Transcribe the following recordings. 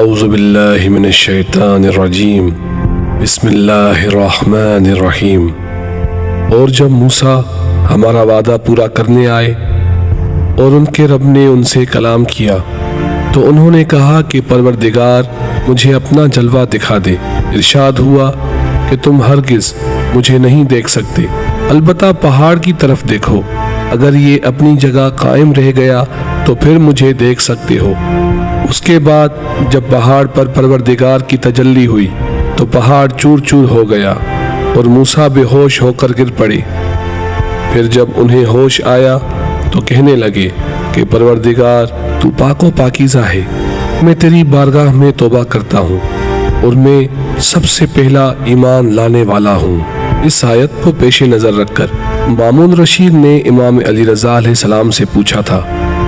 اعوذ باللہ من الشیطان الرجیم بسم اللہ الرحمن الرحیم۔ اور جب موسیٰ ہمارا وعدہ پورا کرنے آئے اور ان کے رب نے ان سے کلام کیا تو انہوں نے کہا کہ پروردگار مجھے اپنا جلوہ دکھا دے۔ ارشاد ہوا کہ تم ہرگز مجھے نہیں دیکھ سکتے، البتہ پہاڑ کی طرف دیکھو، اگر یہ اپنی جگہ قائم رہ گیا تو پھر مجھے دیکھ سکتے ہو۔ اس کے بعد جب پہاڑ پر پروردگار کی تجلی ہوئی تو پہاڑ چور چور ہو گیا اور موسیٰ بے ہوش ہو کر گر پڑے۔ پھر جب انہیں ہوش آیا تو کہنے لگے کہ پروردگار تو پاک و پاکیزہ ہے، میں تیری بارگاہ میں توبہ کرتا ہوں اور میں سب سے پہلا ایمان لانے والا ہوں۔ اس آیت کو پیش نظر رکھ کر مامون رشید نے امام علی رضا علیہ السلام سے پوچھا تھا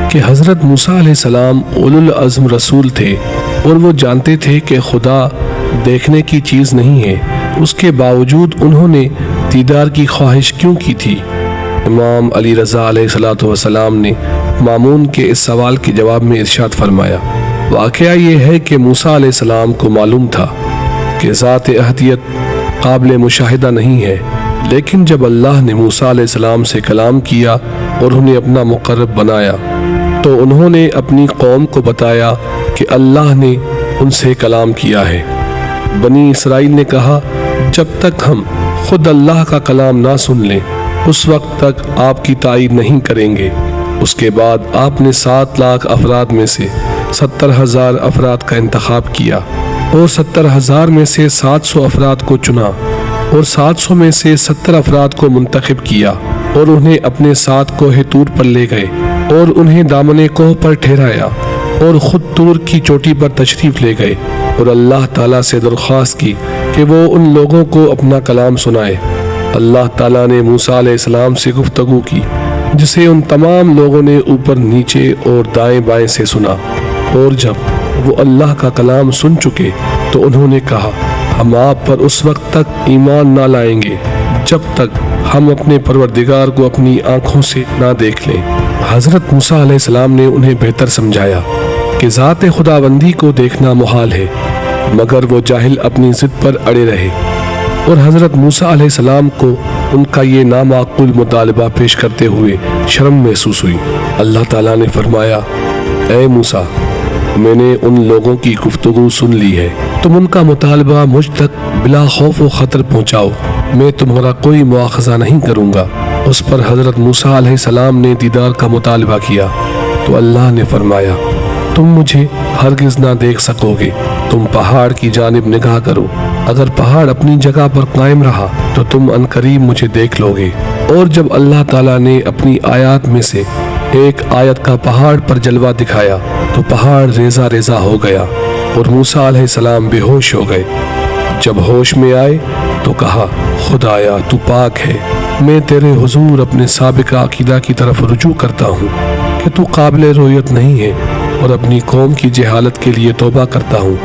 کہ حضرت موسیٰ علیہ السلام اولو العزم رسول تھے اور وہ جانتے تھے کہ خدا دیکھنے کی چیز نہیں ہے، اس کے باوجود انہوں نے دیدار کی خواہش کیوں کی تھی؟ امام علی رضا علیہ السلام نے مامون کے اس سوال کے جواب میں ارشاد فرمایا، واقعہ یہ ہے کہ موسیٰ علیہ السلام کو معلوم تھا کہ ذات احدیت قابل مشاہدہ نہیں ہے، لیکن جب اللہ نے موسیٰ علیہ السلام سے کلام کیا اور انہیں اپنا مقرب بنایا تو انہوں نے اپنی قوم کو بتایا کہ اللہ نے ان سے کلام کیا ہے۔ بنی اسرائیل نے کہا، جب تک ہم خود اللہ کا کلام نہ سن لیں اس وقت تک آپ کی تائید نہیں کریں گے۔ اس کے بعد آپ نے 7 لاکھ افراد میں سے 70,000 افراد کا انتخاب کیا اور 70,000 میں سے 700 افراد کو چنا اور 700 میں سے 70 افراد کو منتخب کیا اور انہیں اپنے ساتھ کوہ طور پر لے گئے اور انہیں دامن کوہ پر ٹھہرایا اور خود طور کی چوٹی پر تشریف لے گئے اور اللہ تعالیٰ سے درخواست کی کہ وہ ان لوگوں کو اپنا کلام سنائے۔ اللہ تعالیٰ نے موسیٰ علیہ السلام سے گفتگو کی جسے ان تمام لوگوں نے اوپر نیچے اور دائیں بائیں سے سنا، اور جب وہ اللہ کا کلام سن چکے تو انہوں نے کہا، ہم آپ پر اس وقت تک ایمان نہ لائیں گے جب تک ہم اپنے پروردگار کو اپنی آنکھوں سے نہ دیکھ لیں۔ حضرت موسیٰ علیہ السلام نے انہیں بہتر سمجھایا کہ ذات خداوندی کو دیکھنا محال ہے، مگر وہ جاہل اپنی ضد پر اڑے رہے، اور حضرت موسیٰ علیہ السلام کو ان کا یہ نامعقول مطالبہ پیش کرتے ہوئے شرم محسوس ہوئی۔ اللہ تعالیٰ نے فرمایا، اے موسیٰ، میں نے ان لوگوں کی گفتگو سن لی ہے، تم ان کا مطالبہ مجھ تک بلا خوف و خطر پہنچاؤ، میں تمہارا کوئی مواخذہ نہیں کروں گا۔ اس پر حضرت موسیٰ علیہ السلام نے دیدار کا مطالبہ کیا تو اللہ نے فرمایا، تم مجھے ہرگز نہ دیکھ سکو گے، تم پہاڑ کی جانب نگاہ کرو، اگر پہاڑ اپنی جگہ پر قائم رہا تو تم عنقریب مجھے دیکھ لو گے۔ اور جب اللہ تعالیٰ نے اپنی آیات میں سے ایک آیت کا پہاڑ پر جلوہ دکھایا تو پہاڑ ریزہ ریزہ ہو گیا اور موسیٰ علیہ السلام بے ہوش ہو گئے۔ جب ہوش میں آئے تو کہا، خدایا تو پاک ہے، میں تیرے حضور اپنے سابقہ عقیدہ کی طرف رجوع کرتا ہوں کہ تو قابل رویت نہیں ہے، اور اپنی قوم کی جہالت کے لیے توبہ کرتا ہوں،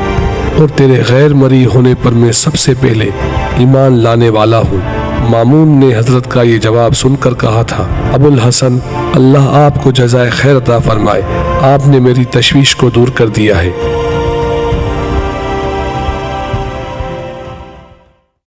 اور تیرے غیر مری ہونے پر میں سب سے پہلے ایمان لانے والا ہوں۔ مامون نے حضرت کا یہ جواب سن کر کہا تھا، ابو الحسن، اللہ آپ کو جزائے خیر عطا فرمائے، آپ نے میری تشویش کو دور کر دیا ہے۔